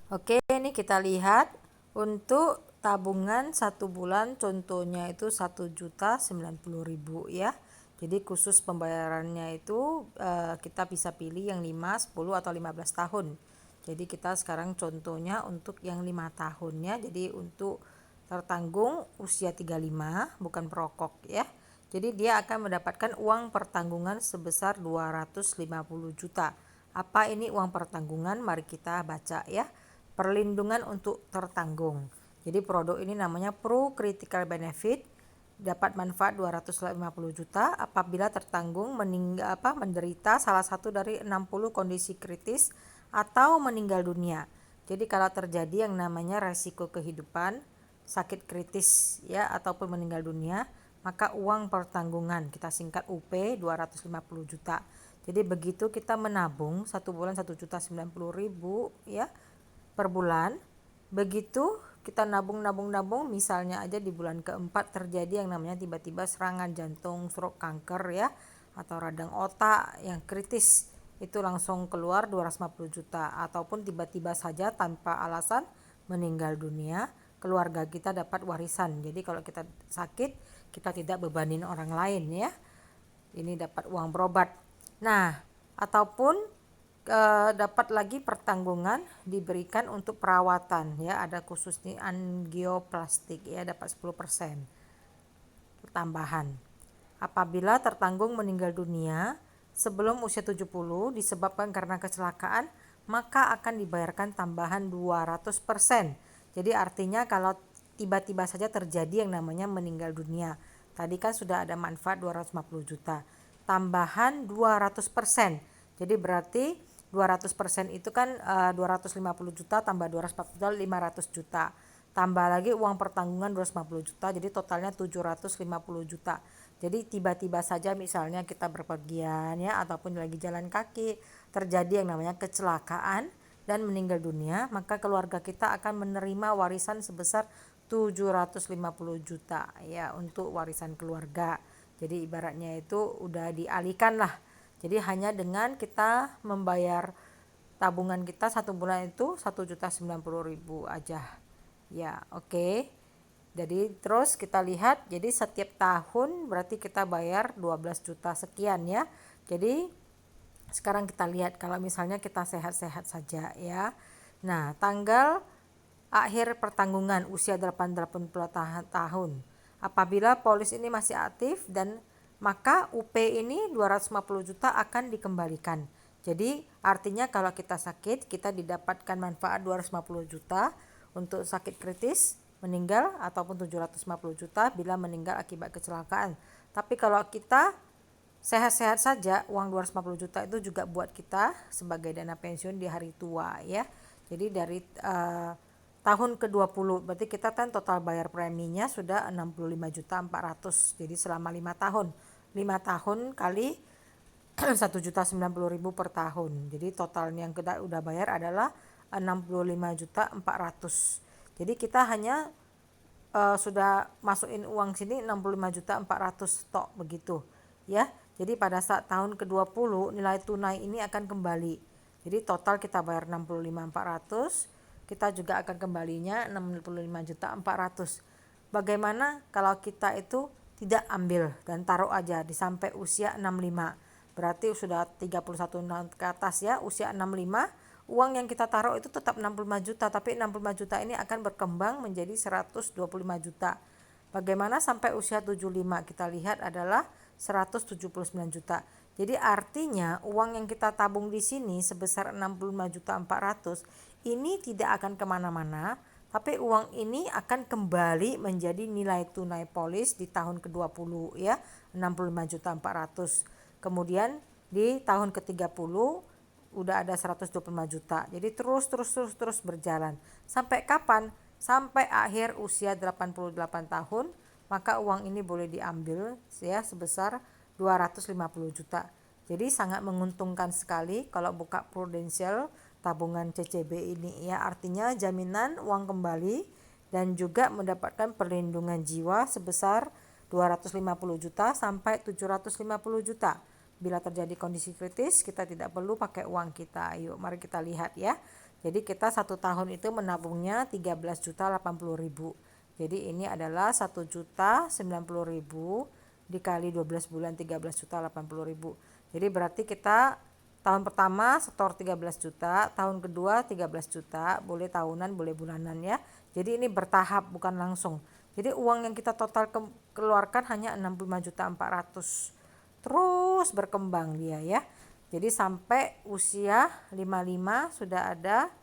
Oke, ini kita lihat untuk tabungan 1 bulan, contohnya itu 1.090.000 ya. Jadi khusus pembayarannya itu kita bisa pilih yang 5, 10 atau 15 tahun. Jadi kita sekarang contohnya untuk yang 5 tahunnya. Jadi untuk tertanggung usia 35, bukan perokok ya. Jadi dia akan mendapatkan uang pertanggungan sebesar 250 juta. Apa ini uang pertanggungan? Mari kita baca ya. Perlindungan untuk tertanggung. Jadi produk ini namanya Pro Critical Benefit, dapat manfaat 250 juta apabila tertanggung menderita salah satu dari 60 kondisi kritis atau meninggal dunia. Jadi kalau terjadi yang namanya resiko kehidupan, sakit kritis ya ataupun meninggal dunia, maka uang pertanggungan kita singkat UP 250 juta. Jadi begitu kita menabung 1 bulan 1.090.000 ya per bulan. Begitu kita nabung, misalnya aja di bulan keempat terjadi yang namanya tiba-tiba serangan jantung, stroke, kanker ya, atau radang otak yang kritis, itu langsung keluar 250 juta. Ataupun tiba-tiba saja tanpa alasan meninggal dunia, keluarga kita dapat warisan. Jadi kalau kita sakit, kita tidak bebanin orang lain ya. Ini dapat uang berobat. Nah, ataupun dapat lagi pertanggungan diberikan untuk perawatan ya, ada khusus nih angioplastik ya, dapat 10% tambahan. Apabila tertanggung meninggal dunia sebelum usia 70 disebabkan karena kecelakaan, maka akan dibayarkan tambahan 200%. Jadi artinya kalau tiba-tiba saja terjadi yang namanya meninggal dunia, tadi kan sudah ada manfaat 250 juta, tambahan 200%. Jadi berarti 200% itu kan 250 juta tambah 240 juta 500 juta. Tambah lagi uang pertanggungan 250 juta, jadi totalnya 750 juta. Jadi tiba-tiba saja misalnya kita berpergian ya ataupun lagi jalan kaki terjadi yang namanya kecelakaan dan meninggal dunia, maka keluarga kita akan menerima warisan sebesar 750 juta ya untuk warisan keluarga. Jadi ibaratnya itu udah dialihkan lah. Jadi hanya dengan kita membayar tabungan kita 1 bulan itu 1.090.000 aja. Ya, oke. Jadi terus kita lihat, jadi setiap tahun berarti kita bayar 12 juta sekian ya. Jadi sekarang kita lihat kalau misalnya kita sehat-sehat saja ya. Nah, tanggal akhir pertanggungan usia 80 tahun. Apabila polis ini masih aktif dan maka UP ini 250 juta akan dikembalikan. Jadi artinya kalau kita sakit kita didapatkan manfaat 250 juta untuk sakit kritis, meninggal, ataupun 750 juta bila meninggal akibat kecelakaan. Tapi kalau kita sehat-sehat saja, uang 250 juta itu juga buat kita sebagai dana pensiun di hari tua ya. Jadi dari tahun ke-20 berarti kita kan total bayar preminya sudah 65.400.000. Jadi selama 5 tahun. 5 tahun kali 1.090.000 per tahun. Jadi totalnya yang kita udah bayar adalah 65.400.000. Jadi kita hanya sudah masukin uang sini 65.400.000 tok begitu ya. Jadi pada saat tahun ke-20 nilai tunai ini akan kembali. Jadi total kita bayar 65.400, kita juga akan kembalinya 65.400. Bagaimana kalau kita itu tidak ambil dan taruh aja di sampai usia 65? Berarti sudah 31 tahun ke atas ya, usia 65, uang yang kita taruh itu tetap 65 juta, tapi 65 juta ini akan berkembang menjadi 125 juta. Bagaimana sampai usia 75? Kita lihat adalah 179 juta. Jadi artinya uang yang kita tabung di sini sebesar 65.400.000 ini tidak akan kemana-mana, tapi uang ini akan kembali menjadi nilai tunai polis di tahun ke-20 ya, 65.400.000. Kemudian di tahun ke-30 udah ada 125 juta. Jadi terus berjalan. Sampai kapan? Sampai akhir usia 88 tahun, maka uang ini boleh diambil ya sebesar 250 juta. Jadi sangat menguntungkan sekali kalau buka Prudential tabungan CCB ini ya, artinya jaminan uang kembali dan juga mendapatkan perlindungan jiwa sebesar 250 juta sampai 750 juta. Bila terjadi kondisi kritis, kita tidak perlu pakai uang kita. Ayo, mari kita lihat ya. Jadi kita 1 tahun itu menabungnya 13.080.000. Jadi ini adalah 1.090.000 dikali 12 bulan 13.080.000. Jadi berarti kita tahun pertama setor 13 juta, tahun kedua 13 juta, boleh tahunan boleh bulanan ya. Jadi ini bertahap bukan langsung. Jadi uang yang kita total keluarkan hanya 65.400.000. Terus berkembang dia ya. Jadi sampai usia 55 sudah ada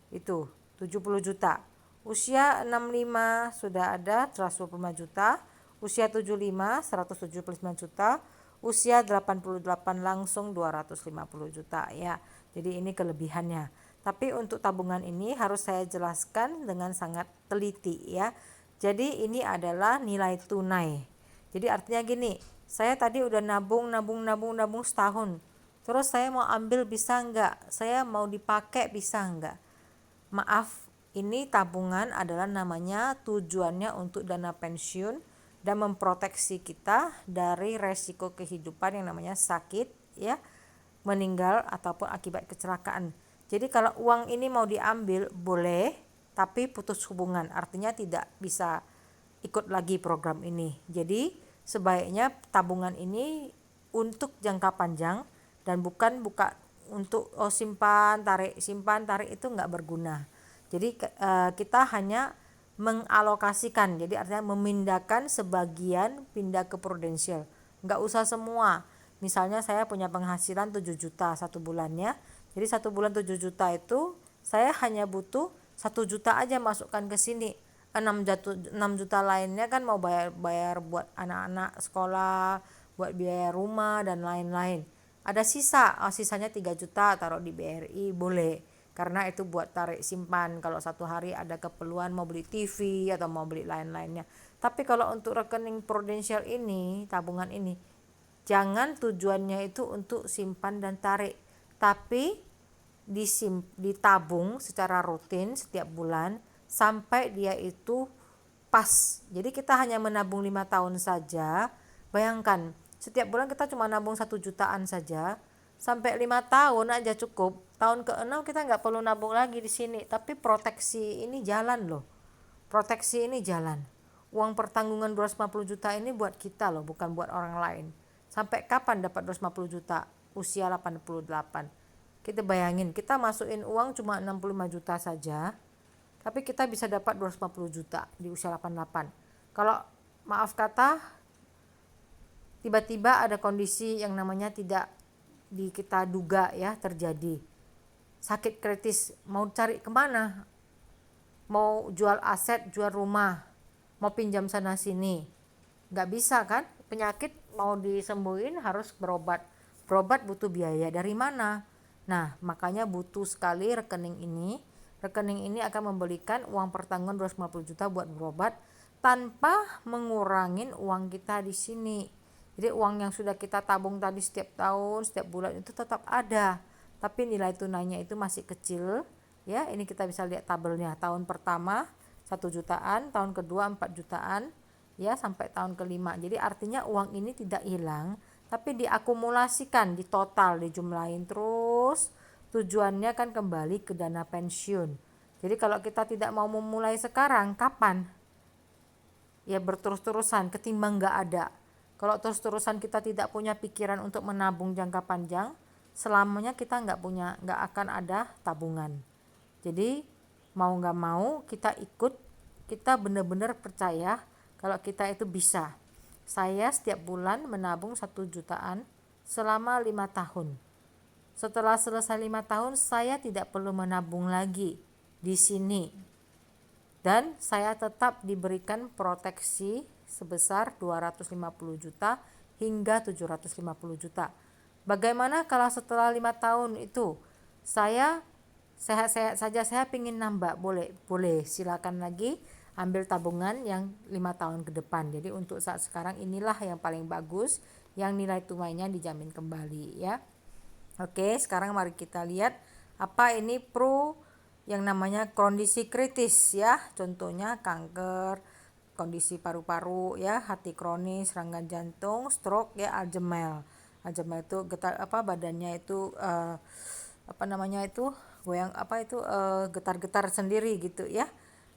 itu 70 juta. Usia 65 sudah ada 125 juta. Usia 75 179 juta. Usia 88 langsung 250 juta ya. Jadi ini kelebihannya. Tapi untuk tabungan ini harus saya jelaskan dengan sangat teliti ya. Jadi ini adalah nilai tunai. Jadi artinya gini, saya tadi udah nabung setahun. Terus saya mau ambil bisa enggak? Saya mau dipakai bisa enggak? Maaf, ini tabungan adalah namanya tujuannya untuk dana pensiun dan memproteksi kita dari resiko kehidupan yang namanya sakit ya, meninggal ataupun akibat kecelakaan. Jadi kalau uang ini mau diambil boleh, tapi putus hubungan, artinya tidak bisa ikut lagi program ini. Jadi sebaiknya tabungan ini untuk jangka panjang dan bukan buka untuk simpan tarik itu nggak berguna. Jadi kita hanya mengalokasikan, jadi artinya memindahkan sebagian pindah ke prudensial, nggak usah semua. Misalnya saya punya penghasilan 7 juta satu bulannya, jadi 1 bulan 7 juta itu saya hanya butuh 1 juta aja masukkan ke sini. 6 juta lainnya kan mau bayar buat anak-anak sekolah, buat biaya rumah dan lain-lain. Ada sisanya 3 juta taruh di BRI boleh, karena itu buat tarik simpan kalau satu hari ada keperluan mau beli TV atau mau beli lain-lainnya. Tapi kalau untuk rekening prudensial ini, tabungan ini, jangan tujuannya itu untuk simpan dan tarik, tapi ditabung secara rutin setiap bulan sampai dia itu pas. Jadi kita hanya menabung 5 tahun saja. Bayangkan, setiap bulan kita cuma nabung 1 jutaan saja, sampai 5 tahun aja cukup. Tahun ke-6 kita nggak perlu nabung lagi di sini, tapi proteksi ini jalan loh. Proteksi ini jalan. Uang pertanggungan 250 juta ini buat kita loh, bukan buat orang lain. Sampai kapan dapat 250 juta? Usia 88. Kita bayangin, kita masukin uang cuma 65 juta saja, tapi kita bisa dapat 250 juta di usia 88. Kalau maaf kata, tiba-tiba ada kondisi yang namanya tidak kita duga ya terjadi. Sakit kritis, mau cari kemana? Mau jual aset, jual rumah, mau pinjam sana sini, nggak bisa kan? Penyakit mau disembuhin harus berobat butuh biaya, dari mana? Nah makanya butuh sekali rekening ini akan memberikan uang pertanggungan 250 juta buat berobat tanpa mengurangin uang kita di sini. Jadi uang yang sudah kita tabung tadi setiap tahun setiap bulan itu tetap ada, tapi nilai tunainya itu masih kecil ya. Ini kita bisa lihat tabelnya, tahun pertama 1 jutaan, tahun kedua 4 jutaan ya, sampai tahun kelima. Jadi artinya uang ini tidak hilang, tapi diakumulasikan, ditotal, dijumlahin terus. Tujuannya kan kembali ke dana pensiun. Jadi kalau kita tidak mau memulai sekarang, kapan? Ya berterus-terusan, ketimbang nggak ada. Kalau terus-terusan kita tidak punya pikiran untuk menabung jangka panjang, selamanya kita nggak akan ada tabungan. Jadi mau nggak mau kita ikut, kita benar-benar percaya kalau kita itu bisa. Saya setiap bulan menabung 1 jutaan selama 5 tahun. Setelah selesai 5 tahun saya tidak perlu menabung lagi di sini. Dan saya tetap diberikan proteksi sebesar 250 juta hingga 750 juta. Bagaimana kalau setelah 5 tahun itu saya sehat-sehat saja, saya ingin nambah, boleh silakan lagi ambil tabungan yang 5 tahun ke depan. Jadi untuk saat sekarang inilah yang paling bagus, yang nilai tunainya dijamin kembali ya. Oke, sekarang mari kita lihat apa ini pro yang namanya kondisi kritis ya. Contohnya kanker, kondisi paru-paru ya, hati kronis, serangan jantung, stroke ya, Alzheimer. Alzheimer itu badannya itu goyang apa itu getar-getar sendiri gitu ya.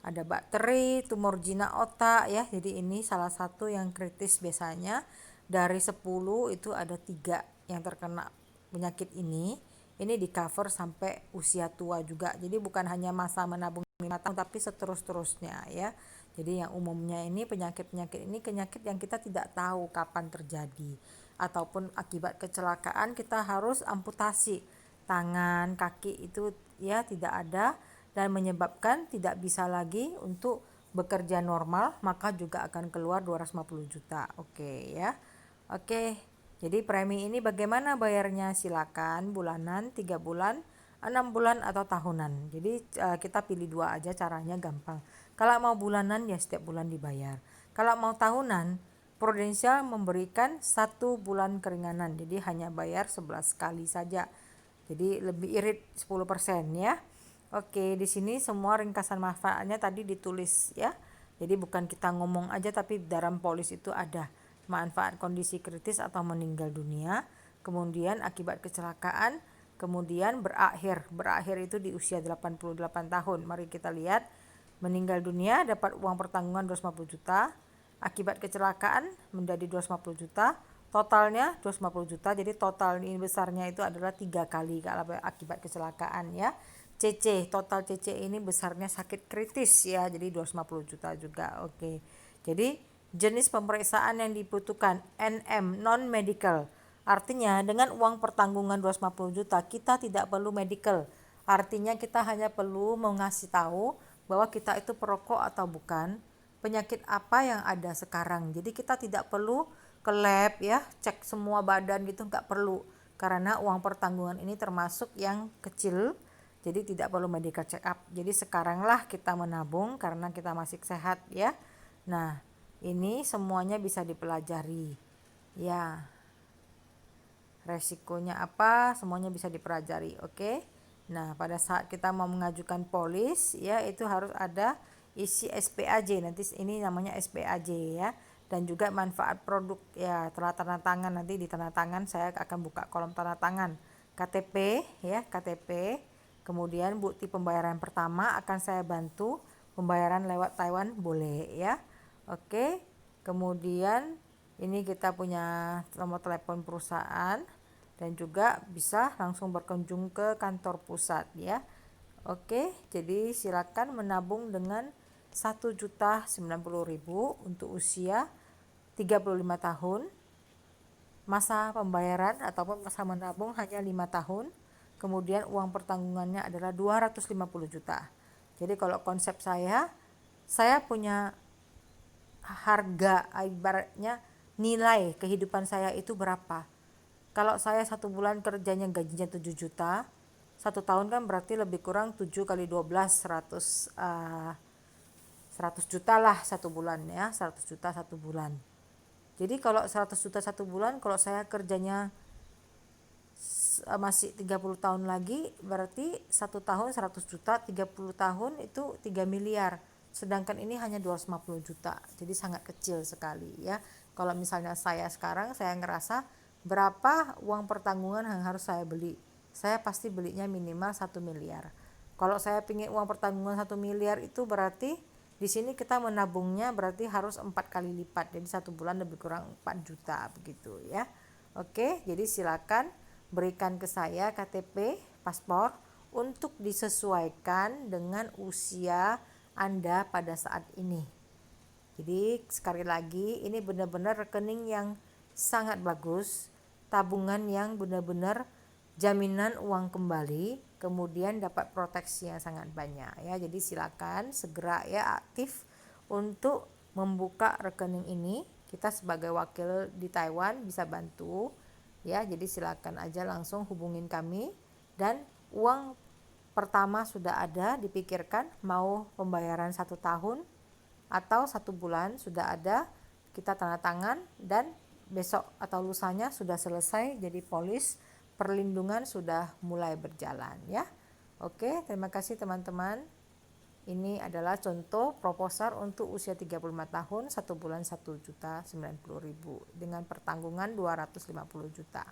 Ada bakteri, tumor jinak otak ya. Jadi ini salah satu yang kritis biasanya. Dari 10 itu ada 3 yang terkena penyakit ini. Ini di cover sampai usia tua juga. Jadi bukan hanya masa menabung 5 tahun tapi seterus-terusnya ya. Jadi yang umumnya ini penyakit-penyakit ini penyakit yang kita tidak tahu kapan terjadi. Ataupun akibat kecelakaan kita harus amputasi tangan, kaki itu ya tidak ada dan menyebabkan tidak bisa lagi untuk bekerja normal, maka juga akan keluar 250 juta. Oke ya. Oke. Jadi premi ini bagaimana bayarnya? Silakan bulanan, 3 bulan, 6 bulan atau tahunan. Jadi kita pilih 2 aja, caranya gampang. Kalau mau bulanan ya setiap bulan dibayar. Kalau mau tahunan, Prudential memberikan 1 bulan keringanan. Jadi hanya bayar 11 kali saja. Jadi lebih irit 10% ya. Oke, di sini semua ringkasan manfaatnya tadi ditulis ya. Jadi bukan kita ngomong aja tapi dalam polis itu ada manfaat kondisi kritis atau meninggal dunia, kemudian akibat kecelakaan, kemudian berakhir itu di usia 88 tahun. Mari kita lihat, meninggal dunia dapat uang pertanggungan 250 juta, akibat kecelakaan menjadi 250 juta, totalnya 250 juta. Jadi total ini besarnya itu adalah 3 kali kalau akibat kecelakaan ya. Total CC ini besarnya sakit kritis ya, jadi 250 juta juga. Oke. Jadi jenis pemeriksaan yang dibutuhkan NM, non medical. Artinya dengan uang pertanggungan 250 juta kita tidak perlu medical. Artinya kita hanya perlu mengasih tahu bahwa kita itu perokok atau bukan, penyakit apa yang ada sekarang. Jadi kita tidak perlu ke lab ya, cek semua badan gitu, nggak perlu. Karena uang pertanggungan ini termasuk yang kecil, jadi tidak perlu medical check up. Jadi sekaranglah kita menabung karena kita masih sehat ya. Nah, ini semuanya bisa dipelajari. Ya. Resikonya apa? Semuanya bisa dipelajari, oke? Nah, pada saat kita mau mengajukan polis ya itu harus ada isi SPAJ. Nanti ini namanya SPAJ ya. Dan juga manfaat produk ya, tanda tangan nanti di tanda tangan saya akan buka kolom tanda tangan. KTP ya, KTP. Kemudian bukti pembayaran pertama akan saya bantu, pembayaran lewat Taiwan boleh ya. Oke. Kemudian ini kita punya nomor telepon perusahaan dan juga bisa langsung berkunjung ke kantor pusat ya. Oke, jadi silakan menabung dengan 1.090.000 untuk usia 35 tahun. Masa pembayaran ataupun masa menabung hanya 5 tahun. Kemudian uang pertanggungannya adalah 250 juta. Jadi kalau konsep saya punya harga, ibaratnya nilai kehidupan saya itu berapa. Kalau saya 1 bulan kerjanya gajinya 7 juta, 1 tahun kan berarti lebih kurang 7 kali 12, 100 juta lah 1 bulan ya, 100 juta 1 bulan. Jadi kalau 100 juta 1 bulan, kalau saya kerjanya masih 30 tahun lagi, berarti 1 tahun 100 juta, 30 tahun itu 3 miliar. Sedangkan ini hanya 250 juta, jadi sangat kecil sekali ya. Kalau misalnya saya sekarang, saya ngerasa berapa uang pertanggungan yang harus saya beli, saya pasti belinya minimal 1 miliar. Kalau saya pingin uang pertanggungan 1 miliar itu berarti di sini kita menabungnya berarti harus 4 kali lipat, jadi 1 bulan lebih kurang 4 juta begitu ya. Oke, jadi silakan berikan ke saya KTP, paspor untuk disesuaikan dengan usia Anda pada saat ini. Jadi sekali lagi ini benar-benar rekening yang sangat bagus, tabungan yang benar-benar jaminan uang kembali, kemudian dapat proteksi yang sangat banyak ya. Jadi silakan segera ya aktif untuk membuka rekening ini. Kita sebagai wakil di Taiwan bisa bantu ya. Jadi silakan aja langsung hubungin kami, dan uang pertama sudah ada dipikirkan mau pembayaran 1 tahun atau 1 bulan sudah ada, kita tanda tangan dan besok atau lusanya sudah selesai, jadi polis perlindungan sudah mulai berjalan ya. Oke, terima kasih teman-teman. Ini adalah contoh proposal untuk usia 35 tahun, 1 bulan 1.090.000 dengan pertanggungan 250 juta.